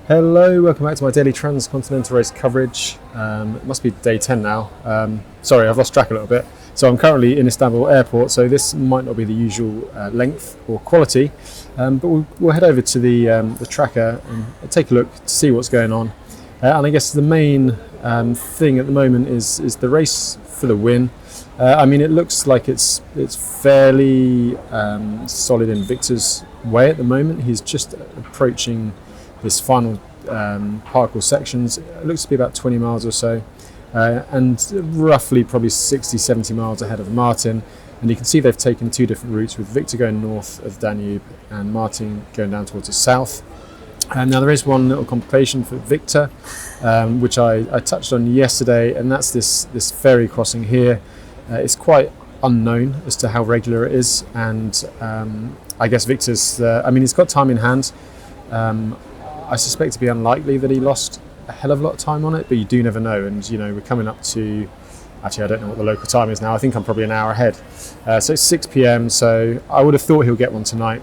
Hello, welcome back to my daily Transcontinental Race coverage. It must be day 10 now. Sorry, I've lost track a little bit. So I'm currently in Istanbul airport, so this might not be the usual length or quality, but we'll head over to the tracker and take a look to see what's going on. And I guess the main thing at the moment is the race for the win. I mean, it looks like it's fairly solid in Victor's way at the moment. He's just approaching this final parkour sections. It looks to be about 20 miles or so, and roughly probably 60-70 miles ahead of Martin. And you can see they've taken two different routes, with Victor going north of Danube and Martin going down towards the south. And now there is one little complication for Victor, which I touched on yesterday, and that's this ferry crossing here. It's quite unknown as to how regular it is, and I guess Victor's, he's got time in hand. I suspect it to be unlikely that he lost a hell of a lot of time on it, but you do never know. And we're coming up to, actually I don't know what the local time is now. I think I'm probably an hour ahead. So it's 6 p.m. So I would have thought he'll get one tonight.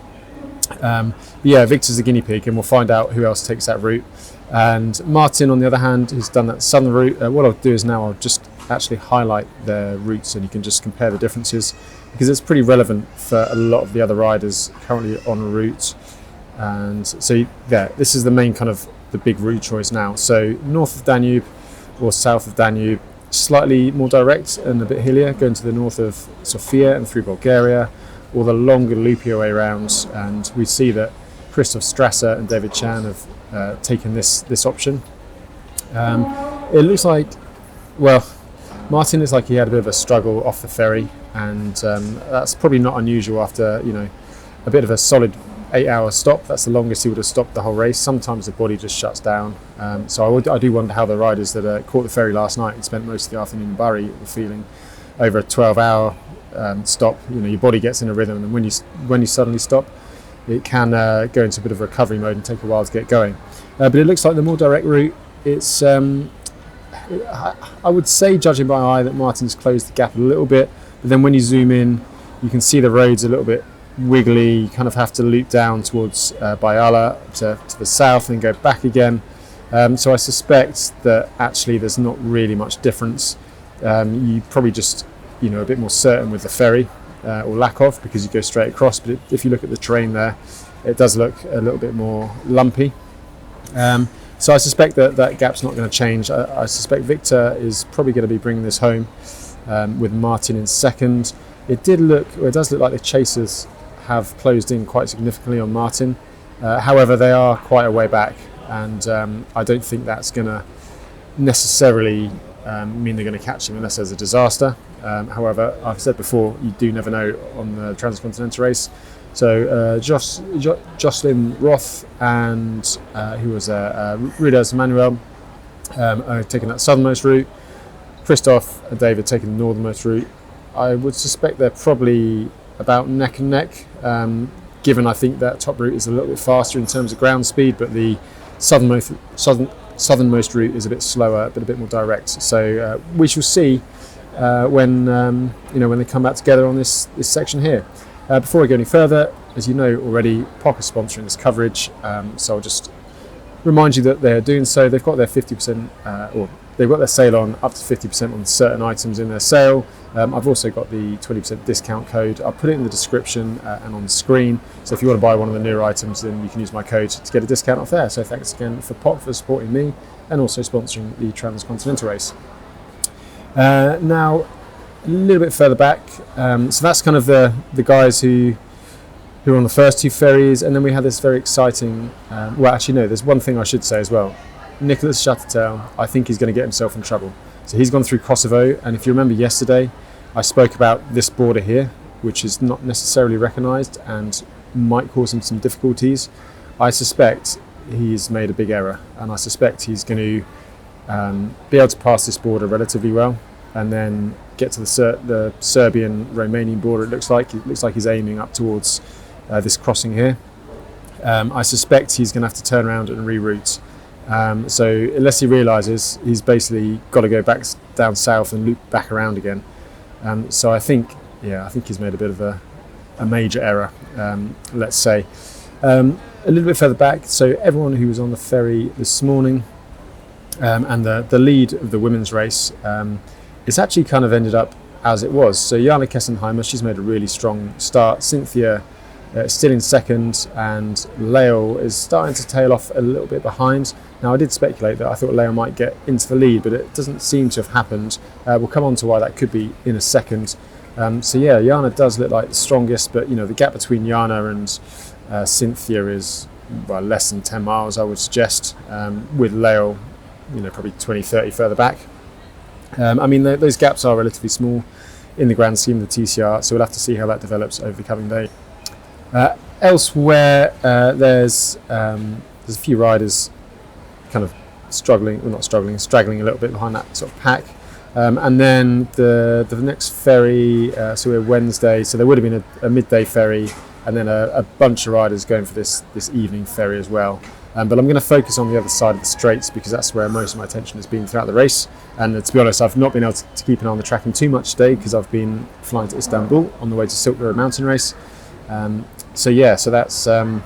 But yeah, Victor's the guinea pig, and we'll find out who else takes that route. And Martin, on the other hand, who's done that southern route. What I'll do is now I'll just actually highlight their routes, and you can just compare the differences, because it's pretty relevant for a lot of the other riders currently on route. And so yeah, this is the main kind of the big route choice now. So north of Danube or south of Danube, slightly more direct and a bit hillier, going to the north of Sofia and through Bulgaria, or the longer loopier way around. And we see that Kristoff Streer and David Chan have taken this option. It looks like, well, Martin looks like he had a bit of a struggle off the ferry, and that's probably not unusual after a bit of a solid 8-hour stop. That's the longest he would have stopped the whole race. Sometimes the body just shuts down. So I do wonder how the riders that caught the ferry last night and spent most of the afternoon in Bari were feeling over a 12-hour stop. Your body gets in a rhythm, and when you suddenly stop, it can go into a bit of recovery mode and take a while to get going. But it looks like the more direct route, it's I would say, judging by eye, that Martin's closed the gap a little bit. But then when you zoom in, you can see the road's a little bit wiggly. You kind of have to loop down towards Bayala to the south and go back again. So I suspect that actually there's not really much difference. You probably just a bit more certain with the ferry, or lack of, because you go straight across. But if you look at the terrain there, it does look a little bit more lumpy. So I suspect that gap's not going to change. I suspect Victor is probably going to be bringing this home, with Martin in second. It does look like the chasers have closed in quite significantly on Martin. However, they are quite a way back, and I don't think that's going to necessarily mean they're going to catch him unless there's a disaster. However, I've said before, you do never know on the Transcontinental Race. So Jocelyn Roth and who was Ruders Manuel are taking that southernmost route. Kristoff and David taking the northernmost route. I would suspect they're probably about neck and neck, given I think that top route is a little bit faster in terms of ground speed, but the southernmost route is a bit slower but a bit more direct. So we shall see when they come back together on this section here. Before I go any further, as you know already, POC is sponsoring this coverage, so I'll just remind you that they're doing so. They've got their 50%, or they've got their sale on up to 50% on certain items in their sale. I've also got the 20% discount code. I'll put it in the description and on the screen. So if you want to buy one of the newer items, then you can use my code to get a discount off there. So thanks again for POC for supporting me and also sponsoring the Transcontinental Race. Now, a little bit further back, so that's kind of the guys who are on the first two ferries, and then we had this very exciting. There's one thing I should say as well. Nicholas Chattertel, I think he's going to get himself in trouble. So he's gone through Kosovo, and if you remember yesterday, I spoke about this border here, which is not necessarily recognised and might cause him some difficulties. I suspect he's made a big error, and I suspect he's going to be able to pass this border relatively well, and then get to the Serbian-Romanian border. It looks like he's aiming up towards this crossing here. I suspect he's going to have to turn around and reroute. So unless he realises, he's basically got to go back down south and loop back around again. So I think he's made a bit of a major error, let's say. A little bit further back, so everyone who was on the ferry this morning, and the lead of the women's race, it's actually kind of ended up as it was. So Jana Kessenheimer, she's made a really strong start. Cynthia still in second, and Leo is starting to tail off a little bit behind. Now, I did speculate that I thought Leo might get into the lead, but it doesn't seem to have happened. We'll come on to why that could be in a second. So yeah, Jana does look like the strongest, but the gap between Jana and Cynthia is less than 10 miles, I would suggest, with Leo probably 20-30 further back. Those gaps are relatively small in the grand scheme of the TCR, so we'll have to see how that develops over the coming day. Elsewhere, there's a few riders kind of straggling a little bit behind that sort of pack. And then the next ferry, so we're Wednesday, so there would have been a midday ferry, and then a bunch of riders going for this evening ferry as well. But I'm going to focus on the other side of the Straits because that's where most of my attention has been throughout the race. And to be honest, I've not been able to keep an eye on the tracking too much today because I've been flying to Istanbul on the way to Silk Road mountain race. So that's kind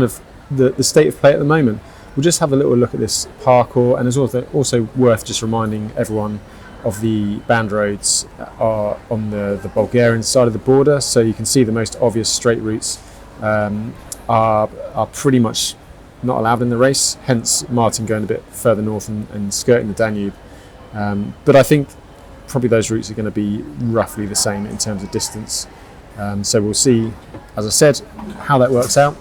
of the state of play at the moment. We'll just have a little look at this parkour, and it's also worth just reminding everyone of the band roads are on the Bulgarian side of the border, so you can see the most obvious straight routes are pretty much not allowed in the race, hence Martin going a bit further north and skirting the Danube. But I think probably those routes are going to be roughly the same in terms of distance. So we'll see, as I said, how that works out.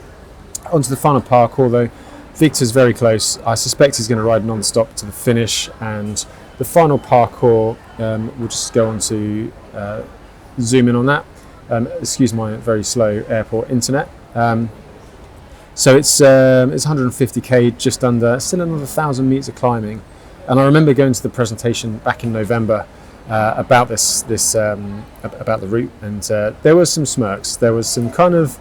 Onto the final parkour though. Victor's very close. I suspect he's going to ride non-stop to the finish, and the final parkour, we'll just go on to zoom in on that. Excuse my very slow airport internet. So it's 150k, just under, still another 1,000 meters of climbing. And I remember going to the presentation back in November about about the route, and there was some smirks. There was some kind of,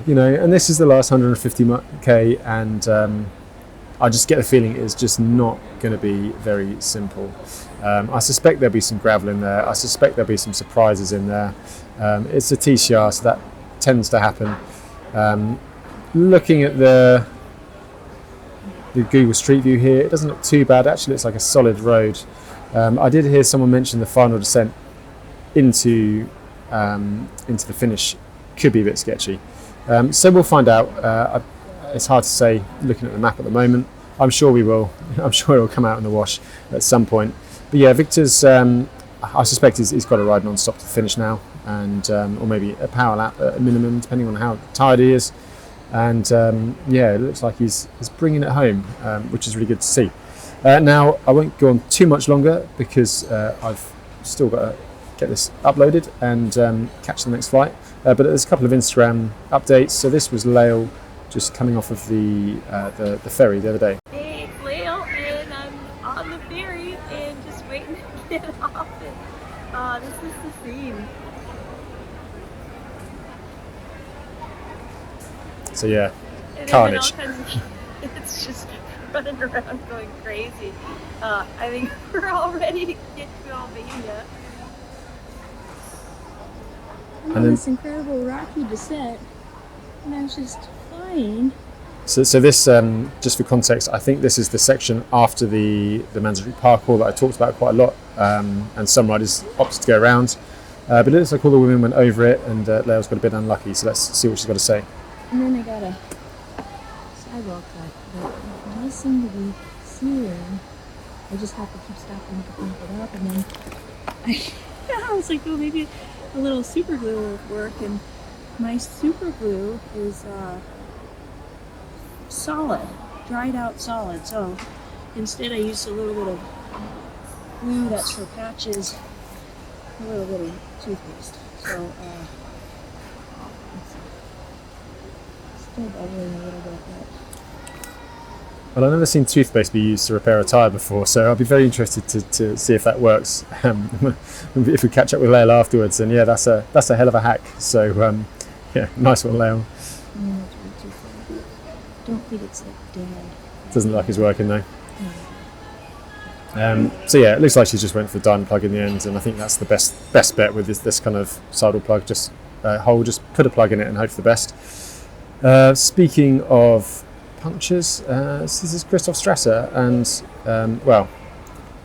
and this is the last 150k, and I just get the feeling it's just not going to be very simple. I suspect there'll be some gravel in there. I suspect there'll be some surprises in there. It's a TCR, so that tends to happen. Looking at the Google Street View here, it doesn't look too bad. Actually, it's like a solid road. I did hear someone mention the final descent into the finish could be a bit sketchy. So we'll find out. It's hard to say looking at the map at the moment. I'm sure we will. I'm sure it'll come out in the wash at some point. But yeah, Victor's, I suspect he's got to ride non-stop to the finish now, and or maybe a power lap at a minimum, depending on how tired he is. And it looks like he's bringing it home, which is really good to see. Now, I won't go on too much longer because I've still got to get this uploaded and catch the next flight. But there's a couple of Instagram updates. So this was Leo just coming off of the ferry the other day. Hey, it's Leo, and I'm on the ferry and just waiting to get off. And this is the scene. So yeah, And carnage. It's just running around going crazy. I think we're all ready to get to Albania. And then this incredible rocky descent, and I was just flying. So this, just for context, I think this is the section after the mandatory parkour that I talked about quite a lot, and some riders opted to go around. But it looks like all the women went over it, and Leo's got a bit unlucky, so let's see what she's got to say. And then I got a sidewalk cut, but it does seem to be searing. I just have to keep stopping to pump it up, and then I was like, oh, maybe a little super glue will work, and my super glue is solid, dried out solid. So instead I used a little bit of glue that's for patches, a little bit of toothpaste. So still bubbling a little bit, but Well, I've never seen toothpaste be used to repair a tyre before, so I'll be very interested to see if that works. If we catch up with Leo afterwards, and yeah, that's a hell of a hack. So yeah, nice one, Leo. yeah, it's really too far. Don't think it's like dead. Doesn't look like it's working though. So yeah, it looks like she just went for the diamond plug in the end, and I think that's the best bet with this kind of sidle plug. Just hole, just put a plug in it and hope for the best. Speaking of punctures, this is Kristoff Streer, and well,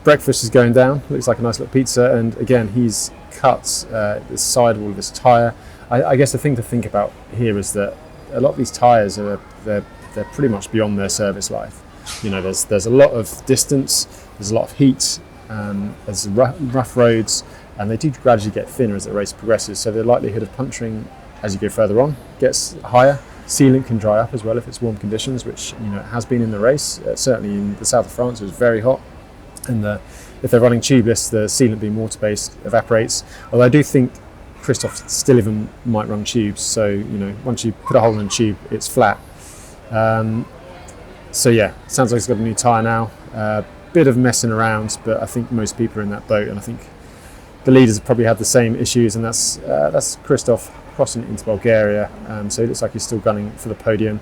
breakfast is going down. Looks like a nice little pizza, and again, he's cut the sidewall of this tyre. I guess the thing to think about here is that a lot of these tyres they're pretty much beyond their service life. You know, there's a lot of distance, there's a lot of heat, there's rough roads, and they do gradually get thinner as the race progresses. So the likelihood of puncturing as you go further on gets higher. Sealant can dry up as well if it's warm conditions, which it has been in the race. Certainly in the south of France, it was very hot, and if they're running tubeless, the sealant being water-based evaporates. Although I do think Kristoff still even might run tubes, so once you put a hole in a tube, it's flat. So yeah, sounds like he's got a new tyre now. Bit of messing around, but I think most people are in that boat, and I think the leaders have probably had the same issues, and that's Kristoff crossing into Bulgaria, so it looks like he's still gunning for the podium.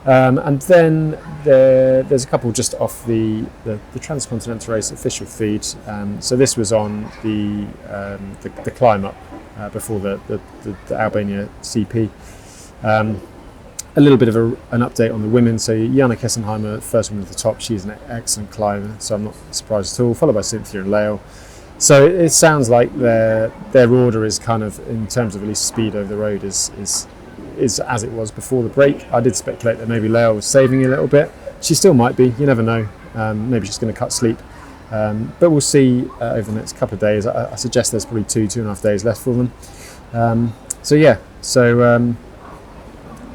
And then there's a couple just off the Transcontinental Race official feed. So this was on the climb up before the Albania CP. A little bit of an update on the women. So Jana Kessenheimer, first woman at the top, she's an excellent climber, so I'm not surprised at all, followed by Cynthia and Lael. So it sounds like their order is kind of, in terms of at least speed over the road, is as it was before the break. I did speculate that maybe Lael was saving a little bit. She still might be, you never know. Maybe she's going to cut sleep. But we'll see over the next couple of days. I suggest there's probably 2.5 days left for them.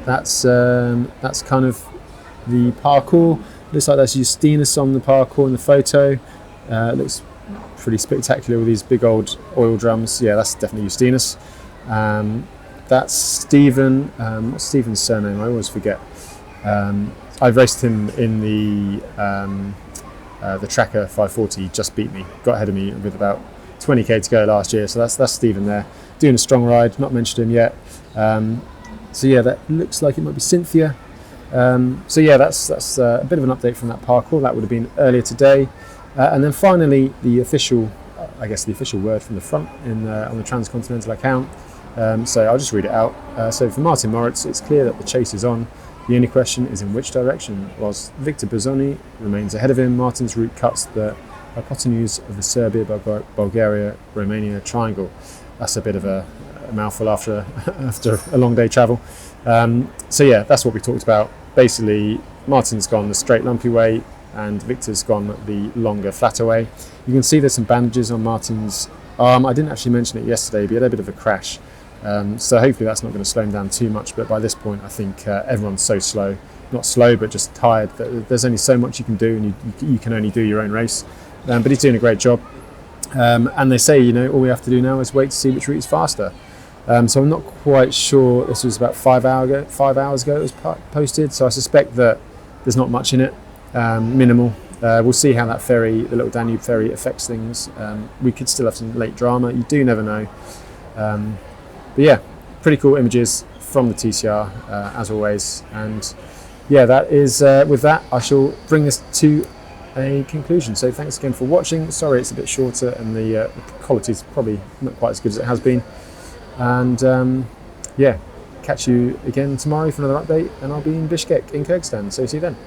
That's kind of the parkour. Looks like that's Justinus on the parkour in the photo. It looks pretty spectacular with these big old oil drums. Yeah, that's definitely Justinus. That's Stephen. What's Stephen's surname? I always forget. I've raced him in the Tracker 540. He just beat me. Got ahead of me with about 20k to go last year. So that's Stephen there, doing a strong ride. Not mentioned him yet. So yeah, that looks like it might be Cynthia. So yeah, that's a bit of an update from that parkour. That would have been earlier today. And then finally, the official word from the front on the Transcontinental account. So I'll just read it out. So for Martin Moritz, it's clear that the chase is on. The only question is in which direction. Whilst Victor Bezzoni remains ahead of him, Martin's route cuts the hypotenuse of the Serbia, Bulgaria, Romania triangle. That's a bit of a mouthful after a long day travel. So yeah, that's what we talked about. Basically, Martin's gone the straight lumpy way, and Victor's gone the longer, flatter way. You can see there's some bandages on Martin's arm. I didn't actually mention it yesterday, but he had a bit of a crash. So hopefully that's not going to slow him down too much. But by this point, I think everyone's so slow. Not slow, but just tired. That there's only so much you can do, and you can only do your own race. But he's doing a great job. And they say, all we have to do now is wait to see which route is faster. So I'm not quite sure. This was about 5 hours ago it was posted. So I suspect that there's not much in it. Minimal. We'll see how that ferry, the little Danube ferry, affects things. We could still have some late drama. You do never know. But yeah, pretty cool images from the TCR as always. And yeah, that is with that, I shall bring this to a conclusion. So thanks again for watching. Sorry it's a bit shorter and the quality is probably not quite as good as it has been. And yeah, catch you again tomorrow for another update, and I'll be in Bishkek in Kyrgyzstan. So see you then.